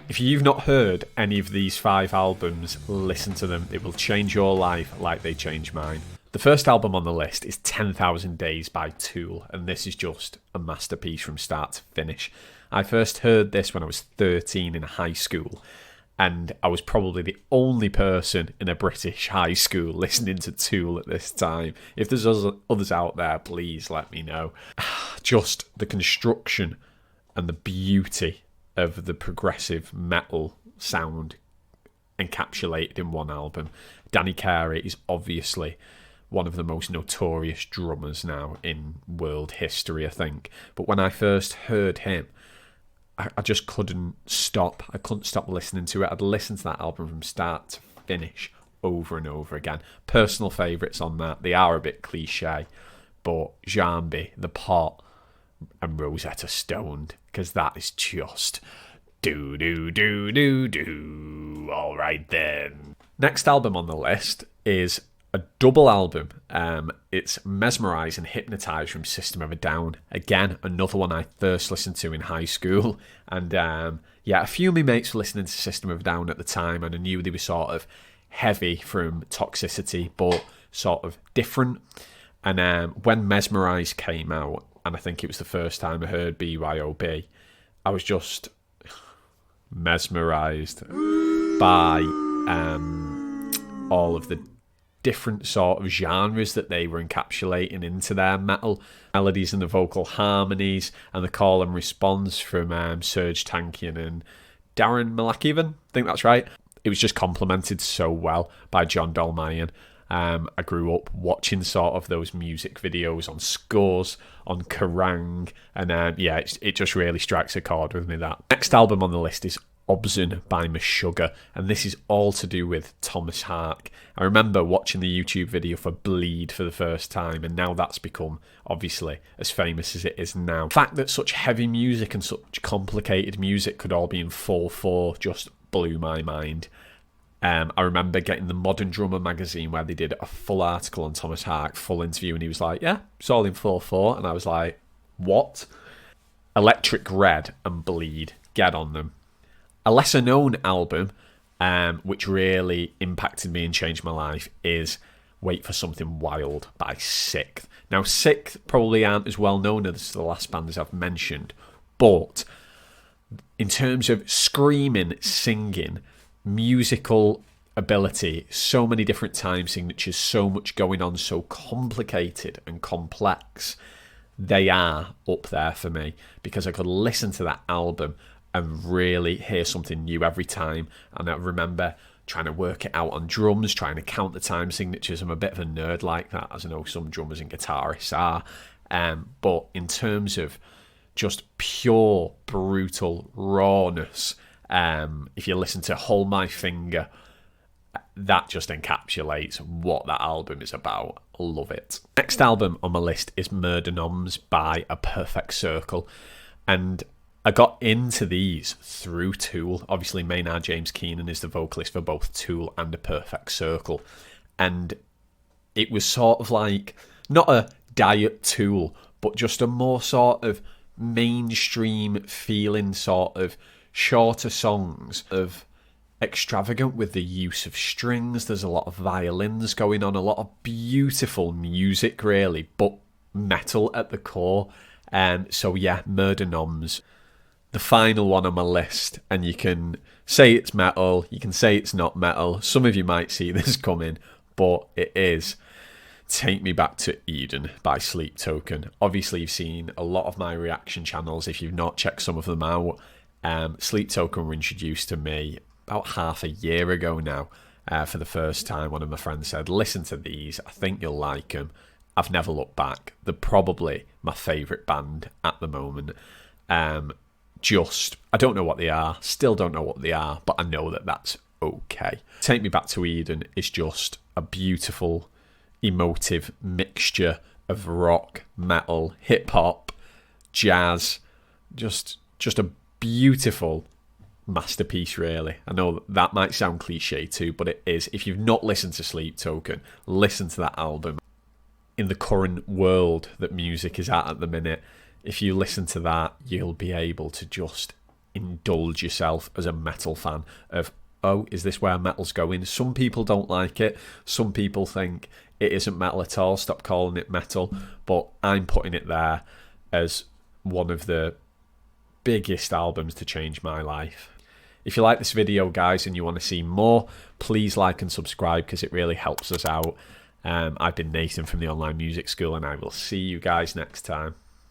If you've not heard any of these 5 albums, listen to them. It will change your life like they changed mine. The first album on the list is 10,000 Days by Tool, and this is just a masterpiece from start to finish. I first heard this when I was 13 in high school, and I was probably the only person in a British high school listening to Tool at this time. If there's others out there, please let me know. Just the construction and the beauty of the progressive metal sound encapsulated in one album. Danny Carey is obviously one of the most notorious drummers now in world history, I think. But when I first heard him, I just couldn't stop. I couldn't stop listening to it. I'd listen to that album from start to finish over and over again. Personal favourites on that. They are a bit cliche, but Jambi, The Pot, and Rosetta Stone, because that is just do do do do do. All right then. Next album on the list is a double album. It's Mesmerise and Hypnotise from System of a Down. Again, another one I first listened to in high school. And a few of my mates were listening to System of a Down at the time, and I knew they were sort of heavy from Toxicity, but sort of different. And when Mesmerise came out, and I think it was the first time I heard BYOB, I was just mesmerised by all of the different sort of genres that they were encapsulating into their metal melodies and the vocal harmonies and the call and response from Serge Tankian and Darren Malakian. I think that's right. It was just complemented so well by John Dolmayan. I grew up watching sort of those music videos on Scores, on Kerrang, and it just really strikes a chord with me, that. Next album on the list is ObZen by Meshuggah, and this is all to do with Thomas Hark. I remember watching the YouTube video for Bleed for the first time, and now that's become, obviously, as famous as it is now. The fact that such heavy music and such complicated music could all be in 4/4 just blew my mind. I remember getting the Modern Drummer magazine where they did a full article on Thomas Hark, full interview, and he was like, yeah, it's all in 4/4, and I was like, what? Electric Red and Bleed, get on them. A lesser known album, which really impacted me and changed my life, is Wait for Something Wild by Sikth. Now, Sikth probably aren't as well known as the last bands I've mentioned, but in terms of screaming, singing, musical ability, so many different time signatures, so much going on, so complicated and complex, they are up there for me, because I could listen to that album and really hear something new every time. And I remember trying to work it out on drums, trying to count the time signatures. I'm a bit of a nerd like that, as I know some drummers and guitarists are. But in terms of just pure, brutal rawness, if you listen to Hold My Finger, that just encapsulates what that album is about. Love it. Next album on my list is Murder Noms by A Perfect Circle, and I got into these through Tool. Obviously, Maynard James Keenan is the vocalist for both Tool and A Perfect Circle, and it was sort of like not a diet Tool, but just a more sort of mainstream feeling, sort of shorter songs of extravagant with the use of strings. There's a lot of violins going on, a lot of beautiful music really, but metal at the core. So yeah, Murder Noms, the final one on my list, and you can say it's metal, you can say it's not metal. Some of you might see this coming, but it is Take Me Back to Eden by Sleep Token. Obviously, you've seen a lot of my reaction channels. If you've not checked some of them out, Sleep Token were introduced to me about half a year ago now. For the first time, one of my friends said, listen to these, I think you'll like them. I've never looked back. They're probably my favourite band at the moment. I don't know what they are, still don't know what they are, but I know that that's okay. Take Me Back to Eden is just a beautiful, emotive mixture of rock, metal, hip-hop, jazz, just a beautiful masterpiece, really. I know that might sound cliche too, but it is. If you've not listened to Sleep Token, listen to that album. In the current world that music is at the minute, if you listen to that, you'll be able to just indulge yourself as a metal fan of, oh, is this where metal's going? Some people don't like it. Some people think it isn't metal at all. Stop calling it metal. But I'm putting it there as one of the biggest albums to change my life. If you like this video, guys, and you want to see more, please like and subscribe because it really helps us out. I've been Nathan from the Online Music School, and I will see you guys next time.